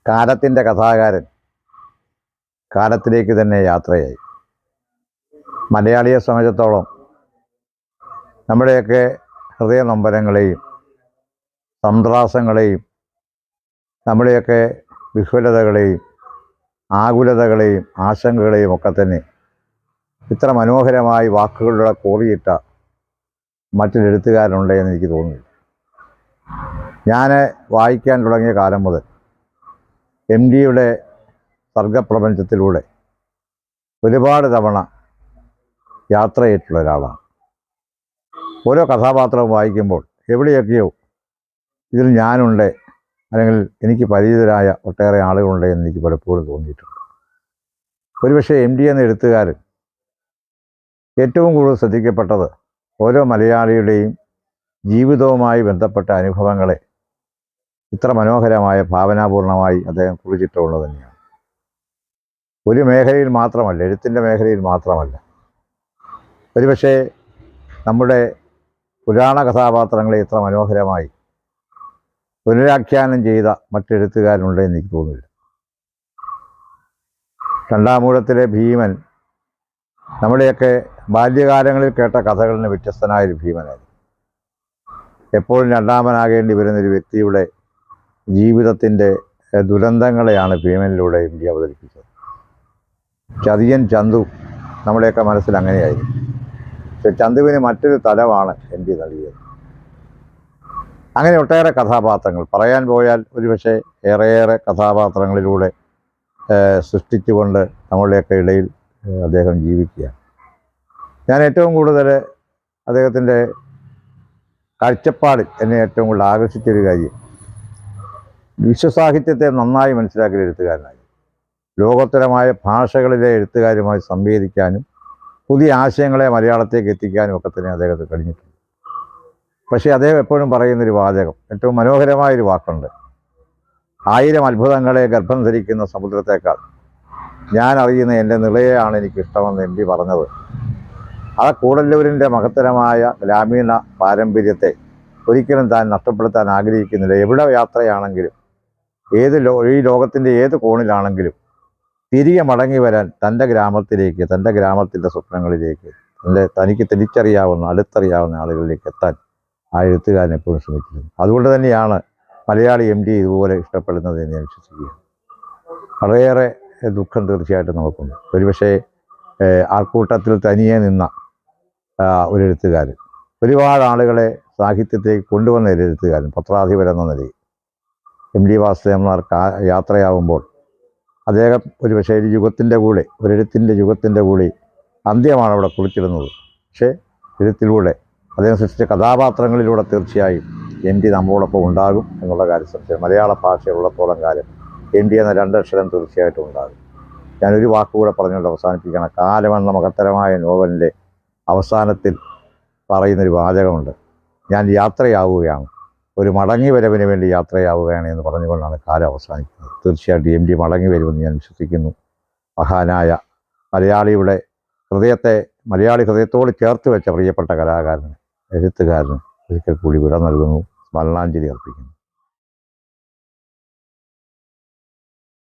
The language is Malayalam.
കാലത്തിൻ്റെ കഥാകാരൻ കാലത്തിലേക്ക് തന്നെ യാത്രയായി. മലയാളിയെ സംബന്ധിച്ചിടത്തോളം നമ്മുടെയൊക്കെ ഹൃദയ നൊമ്പരങ്ങളെയും സന്ത്രാസങ്ങളെയും നമ്മുടെയൊക്കെ വിഹ്വലതകളെയും ആകുലതകളെയും ആശങ്കകളെയും ഒക്കെ തന്നെ ഇത്ര മനോഹരമായി വാക്കുകളിലൂടെ കോറിയിട്ട മറ്റൊരു എഴുത്തുകാരനുണ്ട് എന്ന് എനിക്ക് തോന്നുന്നില്ല. ഞാൻ വായിക്കാൻ തുടങ്ങിയ കാലം മുതൽ എം ഡിയുടെ സർഗപ്രപഞ്ചത്തിലൂടെ ഒരുപാട് തവണ യാത്രയായിട്ടുള്ള ഒരാളാണ്. ഓരോ കഥാപാത്രവും വായിക്കുമ്പോൾ എവിടെയൊക്കെയോ ഇതിൽ ഞാനുണ്ട്, അല്ലെങ്കിൽ എനിക്ക് പരിചിതരായ ഒട്ടേറെ ആളുകളുണ്ട് എന്ന് എനിക്ക് പലപ്പോഴും തോന്നിയിട്ടുണ്ട്. ഒരുപക്ഷെ എം ഡി എന്ന എഴുത്തുകാരൻ ഏറ്റവും കൂടുതൽ ശ്രദ്ധിക്കപ്പെട്ടത് ഓരോ മലയാളിയുടെയും ജീവിതവുമായി ബന്ധപ്പെട്ട അനുഭവങ്ങളെ ഇത്ര മനോഹരമായ ഭാവനാപൂർണമായി അദ്ദേഹം കുറിച്ചിട്ടുള്ളത് തന്നെയാണ്. ഒരു മേഖലയിൽ മാത്രമല്ല, എഴുത്തിൻ്റെ മേഖലയിൽ മാത്രമല്ല, ഒരുപക്ഷെ നമ്മുടെ പുരാണ കഥാപാത്രങ്ങളെ ഇത്ര മനോഹരമായി പുനരാഖ്യാനം ചെയ്ത മറ്റെഴുത്തുകാരുണ്ട് എന്ന് എനിക്ക് തോന്നുന്നില്ല. രണ്ടാമൂഴത്തിലെ ഭീമൻ നമ്മുടെയൊക്കെ ബാല്യകാലങ്ങളിൽ കേട്ട കഥകളിൽ നിന്ന് വ്യത്യസ്തനായൊരു ഭീമനായിരുന്നു. എപ്പോഴും രണ്ടാമനാകേണ്ടി വരുന്നൊരു വ്യക്തിയുടെ ജീവിതത്തിൻ്റെ ദുരന്തങ്ങളെയാണ് ഭീമനിലൂടെ എം ഡി അവതരിപ്പിച്ചത്. ചതിയൻ ചന്തു നമ്മുടെയൊക്കെ മനസ്സിൽ അങ്ങനെയായിരുന്നു. പക്ഷെ ചന്തുവിന് മറ്റൊരു തലമാണ് എം ഡി നൽകിയത്. അങ്ങനെ ഒട്ടേറെ കഥാപാത്രങ്ങൾ പറയാൻ പോയാൽ ഒരുപക്ഷെ ഏറെയേറെ കഥാപാത്രങ്ങളിലൂടെ സൃഷ്ടിച്ചുകൊണ്ട് നമ്മളുടെയൊക്കെ ഇടയിൽ അദ്ദേഹം ജീവിക്കുകയാണ്. ഞാൻ ഏറ്റവും കൂടുതൽ അദ്ദേഹത്തിൻ്റെ കാഴ്ചപ്പാടിൽ എന്നെ ഏറ്റവും കൂടുതൽ ആകർഷിച്ചൊരു കാര്യം വിശ്വസാഹിത്യത്തെ നന്നായി മനസ്സിലാക്കിയ എഴുത്തുകാരനായി, ലോകോത്തരമായ ഭാഷകളിലെ എഴുത്തുകാരുമായി സംവേദിക്കാനും പുതിയ ആശയങ്ങളെ മലയാളത്തേക്ക് എത്തിക്കാനും ഒക്കെ തന്നെ അദ്ദേഹത്തിന് കഴിഞ്ഞിട്ടുണ്ട്. പക്ഷേ അദ്ദേഹം എപ്പോഴും പറയുന്നൊരു വാചകം, ഏറ്റവും മനോഹരമായൊരു വാക്കുണ്ട്: 1000 അത്ഭുതങ്ങളെ ഗർഭം ധരിക്കുന്ന സമുദ്രത്തേക്കാൾ ഞാൻ അറിയുന്ന എൻ്റെ നിളയെയാണ് എനിക്കിഷ്ടമെന്ന് എം ഡി പറഞ്ഞത്. ആ കൂടല്ലൂരിൻ്റെ മഹത്തരമായ ഗ്രാമീണ പാരമ്പര്യത്തെ ഒരിക്കലും താൻ നഷ്ടപ്പെടുത്താൻ ആഗ്രഹിക്കുന്നില്ല. എവിടെ യാത്രയാണെങ്കിലും ഈ ലോകത്തിൻ്റെ ഏത് കോണിലാണെങ്കിലും തിരികെ മടങ്ങി വരാൻ തൻ്റെ ഗ്രാമത്തിലേക്ക്, തൻ്റെ ഗ്രാമത്തിൻ്റെ സ്വപ്നങ്ങളിലേക്ക്, തനിക്ക് തിരിച്ചറിയാവുന്ന അടുത്തറിയാവുന്ന ആളുകളിലേക്ക് എത്താൻ ആ എഴുത്തുകാരൻ എപ്പോഴും ശ്രമിക്കുന്നത്. അതുകൊണ്ട് തന്നെയാണ് മലയാളി എം ഡി ഇതുപോലെ ഇഷ്ടപ്പെടുന്നത് എന്ന് ഞാൻ വിശ്വസിക്കുകയാണ്. വളരെയേറെ ദുഃഖം തീർച്ചയായിട്ടും നമുക്കുണ്ട്. ഒരുപക്ഷെ ആൾക്കൂട്ടത്തിൽ തനിയെ നിന്ന ഒരു എഴുത്തുകാരൻ, ഒരുപാട് ആളുകളെ സാഹിത്യത്തിലേക്ക് കൊണ്ടുവന്ന ഒരു എഴുത്തുകാരൻ, പത്രാധിപർ എന്ന നിലയിൽ എം ഡി വാസുദേവനാർ യാത്രയാവുമ്പോൾ അദ്ദേഹം ഒരുപക്ഷെ ഒരു യുഗത്തിൻ്റെ കൂടെ, ഒരെഴുത്തിൻ്റെ യുഗത്തിൻ്റെ കൂടി അന്ത്യമാണ് അവിടെ കുറിച്ചിടുന്നത്. പക്ഷേ എഴുത്തിലൂടെ അദ്ദേഹം സൃഷ്ടിച്ച കഥാപാത്രങ്ങളിലൂടെ തീർച്ചയായും എം ഡി നമ്മോടൊപ്പം ഉണ്ടാകും എന്നുള്ള കാര്യം സംശയം. മലയാള ഭാഷയുള്ളത്തോളം കാലം എം ഡി എന്ന 2 അക്ഷരം തീർച്ചയായിട്ടും ഉണ്ടാകും. ഞാനൊരു വാക്കുകൂടെ പറഞ്ഞുകൊണ്ട് അവസാനിപ്പിക്കണം. കാലമെന്ന മഹത്തരമായ നോവലിൻ്റെ അവസാനത്തിൽ പറയുന്നൊരു വാചകമുണ്ട്: ഞാൻ യാത്രയാവുകയാണ്, ഒരു മടങ്ങി വരവിന് വേണ്ടി യാത്രയാവുകയാണ് എന്ന് പറഞ്ഞുകൊണ്ടാണ് കാലം അവസാനിക്കുന്നത്. തീർച്ചയായിട്ടും എം ഡി മടങ്ങി വരുമെന്ന് ഞാൻ വിശ്വസിക്കുന്നു. മഹാനായ മലയാളിയുടെ ഹൃദയത്തെ, മലയാളി ഹൃദയത്തോട് ചേർത്ത് വെച്ച പ്രിയപ്പെട്ട കലാകാരന്, എഴുത്തുകാരന് ഒരിക്കൽ കൂടി വിട നൽകുന്നു, സ്മരണാഞ്ജലി അർപ്പിക്കുന്നു.